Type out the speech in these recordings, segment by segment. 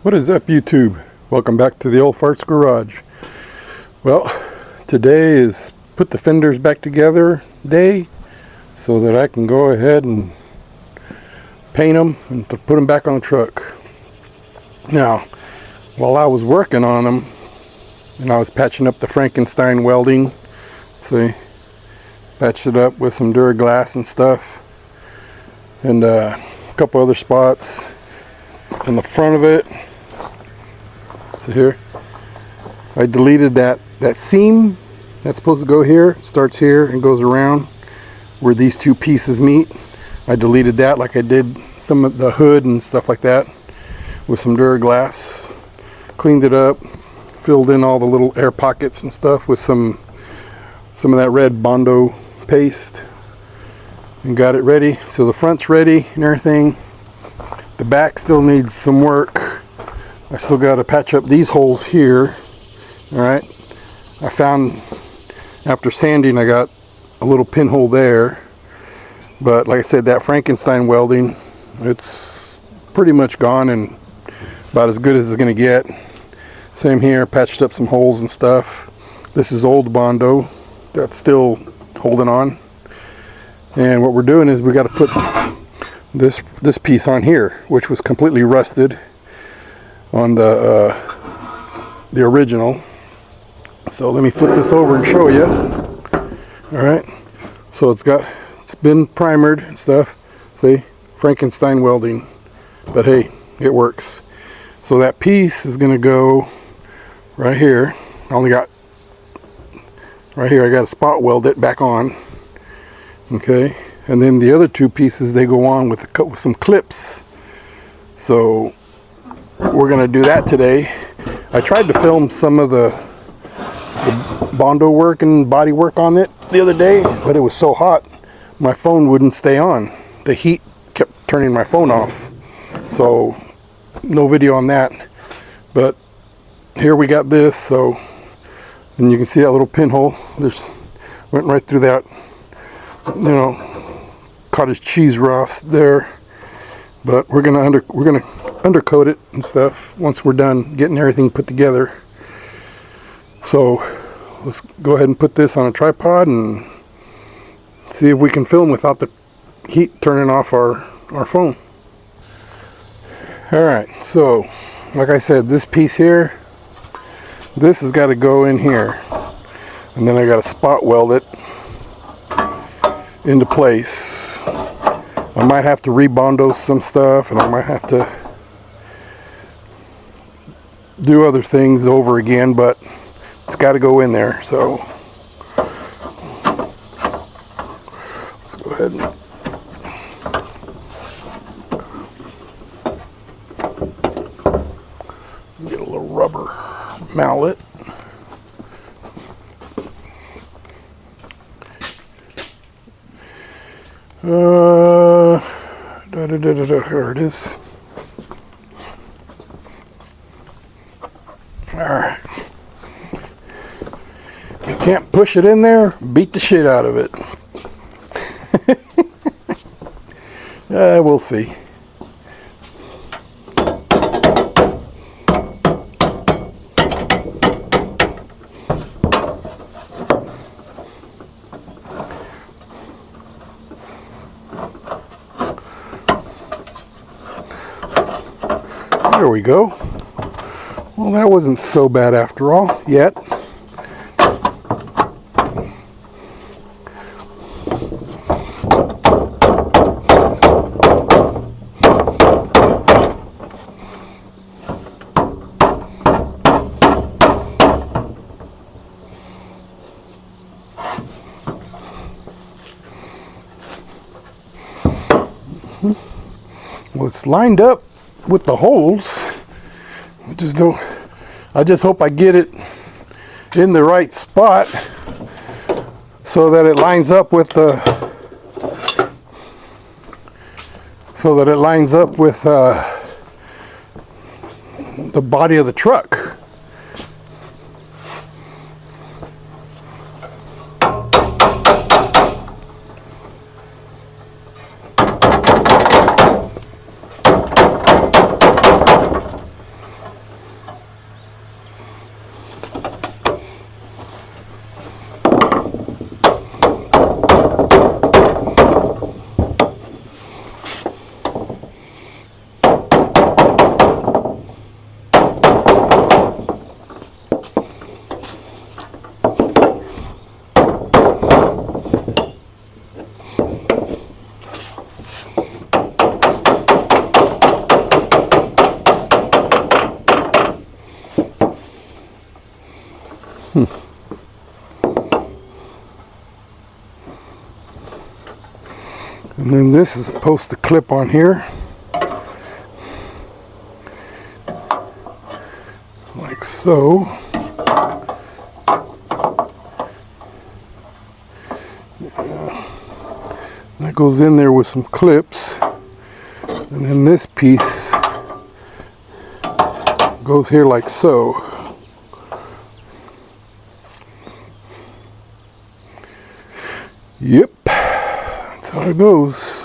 What is up, YouTube? Welcome back to the Old Farts Garage. Well, today is put the fenders back together day so that I can go ahead and paint them and put them back on the truck. Now, while I was working on them and I was patching up the Frankenstein welding, see, patched it up with some Duraglass and stuff, and a couple other spots in the front of it. So here, I deleted that seam that's supposed to go here. It starts here and goes around where these two pieces meet. I deleted that like I did some of the hood and stuff like that with some Duraglass. Cleaned it up, filled in all the little air pockets and stuff with some of that red Bondo paste, and got it ready. So the front's ready and everything. The back still needs some work. I still got to patch up these holes here. Alright, I found after sanding I got a little pinhole there, but like I said, that Frankenstein welding, it's pretty much gone and about as good as it's going to get. Same here, patched up some holes and stuff. This is old Bondo that's still holding on, and what we're doing is we got to put this piece on here, which was completely rusted on the original. So let me flip this over and show you. Alright, so it's been primered and stuff. See, Frankenstein welding, but hey, it works. So that piece is gonna go right here. I only got right here, I got to spot weld it back on. Okay, and then the other two pieces, they go on with some clips. So we're gonna do that today. I tried to film some of the Bondo work and body work on it the other day, but it was so hot my phone wouldn't stay on. The heat kept turning my phone off, so no video on that. But here we got this. So, and you can see that little pinhole just went right through that, you know, cottage cheese rust there. But we're gonna undercoat it and stuff once we're done getting everything put together. So let's go ahead and put this on a tripod and see if we can film without the heat turning off our phone. Alright, so like I said, this piece here, this has got to go in here, and then I got to spot weld it into place. I might have to re-Bondo some stuff, and I might have to do other things over again, but it's got to go in there. So let's go ahead and get a little rubber mallet. Here it is. Alright. You can't push it in there, beat the shit out of it. We'll see. There we go. Well, that wasn't so bad after all, yet. Well, it's lined up with the holes. I just hope I get it in the right spot so that it lines up with the body of the truck. And then this is supposed to clip on here, like so. That goes in there with some clips, and then this piece goes here like so. Yep, that's how it goes.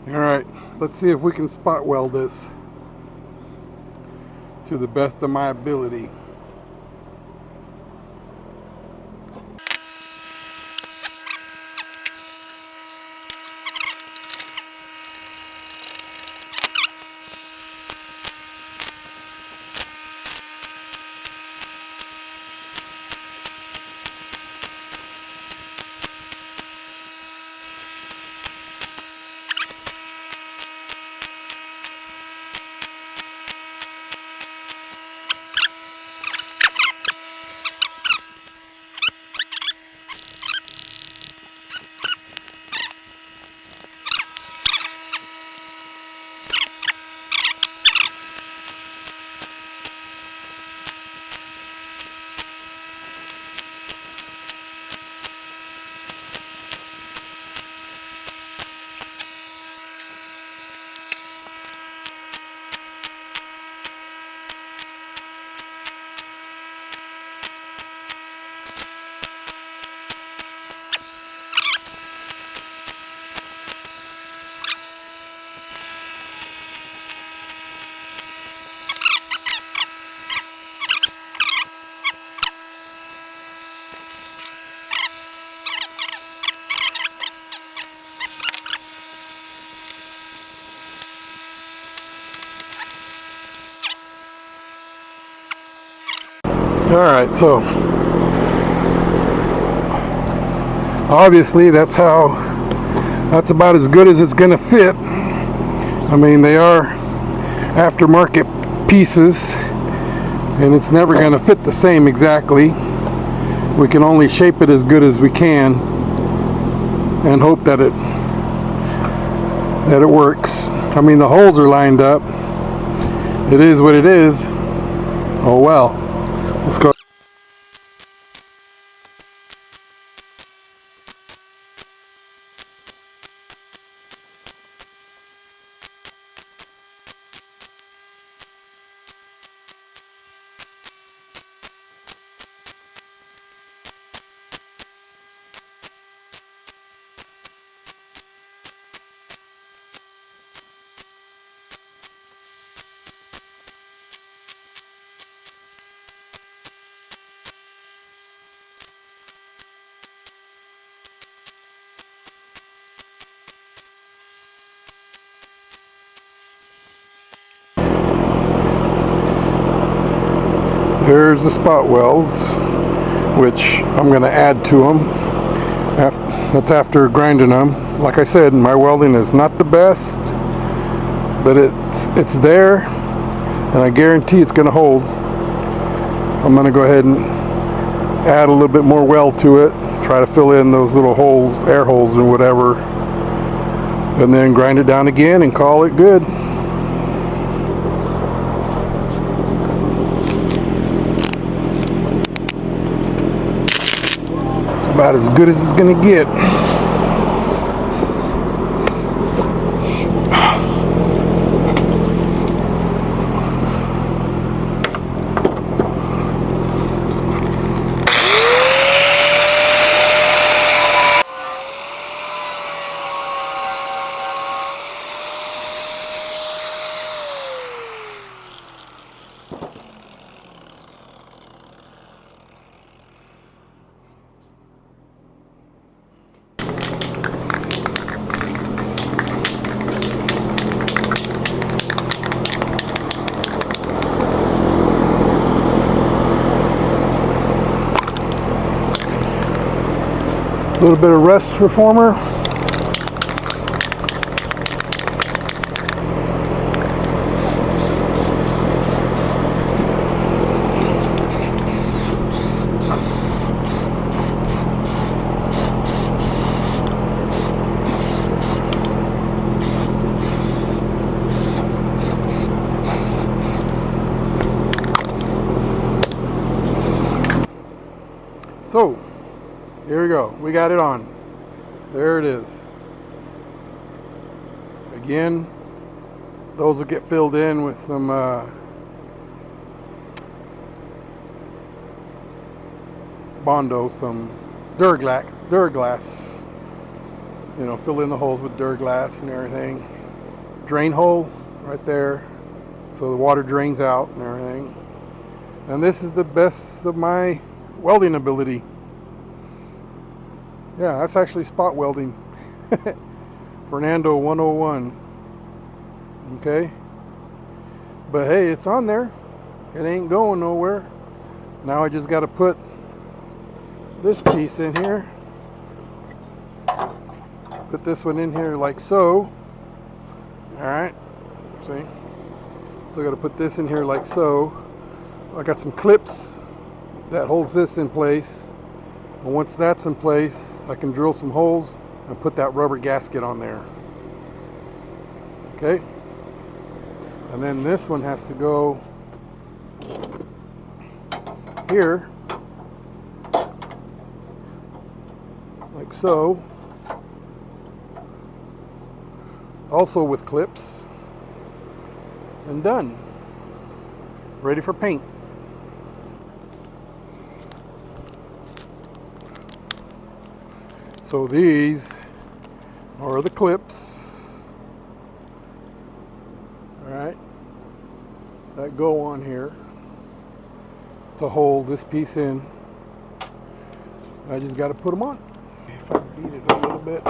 Alright, let's see if we can spot weld this to the best of my ability. Alright, so obviously that's about as good as it's gonna fit. I mean, they are aftermarket pieces and it's never gonna fit the same exactly. We can only shape it as good as we can and hope that it works. I mean, the holes are lined up. It is what it is. Oh well. Let's go. There's the spot welds, which I'm going to add to them. That's after grinding them. Like I said, my welding is not the best, but it's there, and I guarantee it's going to hold. I'm going to go ahead and add a little bit more weld to it, try to fill in those little holes, air holes and whatever, and then grind it down again and call it good. It's about as good as it's going to get. A little bit of rust reformer. So, here we go. We got it on. There it is. Again, those will get filled in with some Bondo, some Duraglass. You know, fill in the holes with Duraglass and everything. Drain hole right there, so the water drains out and everything. And this is the best of my welding ability. Yeah, that's actually spot welding. Fernando 101. Okay. But hey, it's on there. It ain't going nowhere. Now I just got to put this piece in here. Put this one in here like so. Alright. See? So I got to put this in here like so. I got some clips that holds this in place. And once that's in place, I can drill some holes and put that rubber gasket on there. Okay? And then this one has to go here, like so. Also with clips. And done. Ready for paint. So these are the clips, all right, that go on here to hold this piece in. I just got to put them on. If I beat it a little bit.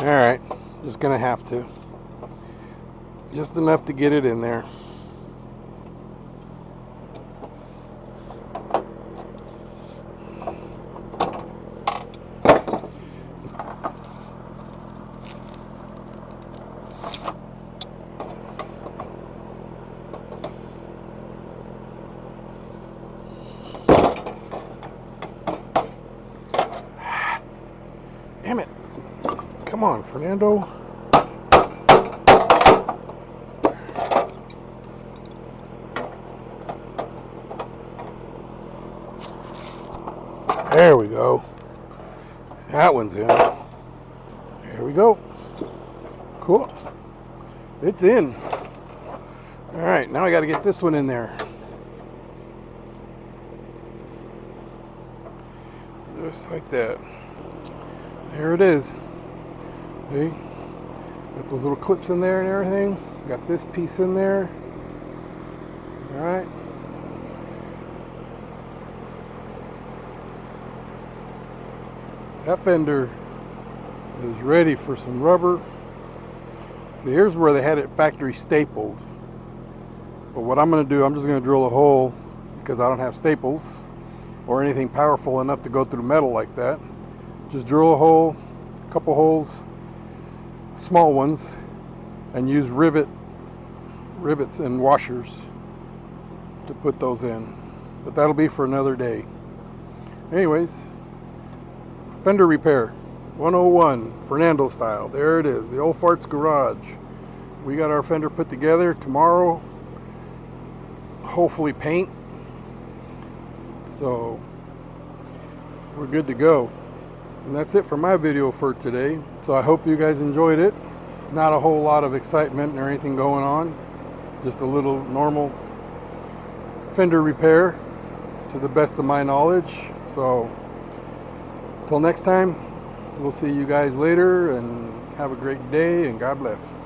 Alright, just gonna have to. Just enough to get it in there. Damn it. Come on, Fernando. There we go. That one's in. There we go. Cool. It's in. All right, now I got to get this one in there. Just like that. There it is. See? Got those little clips in there and everything. Got this piece in there. Alright. That fender is ready for some rubber. See, here's where they had it factory stapled. But what I'm going to do, I'm just going to drill a hole because I don't have staples or anything powerful enough to go through metal like that. Just drill a hole, a couple holes, small ones, and use rivets and washers to put those in. But that'll be for another day. Anyways, Fender repair 101 Fernando style. There it is, the Old Farts Garage. We got our fender put together. Tomorrow, hopefully paint. So we're good to go. And that's it for my video for today. So I hope you guys enjoyed it. Not a whole lot of excitement or anything going on. Just a little normal fender repair to the best of my knowledge. So until next time, we'll see you guys later, and have a great day, and God bless.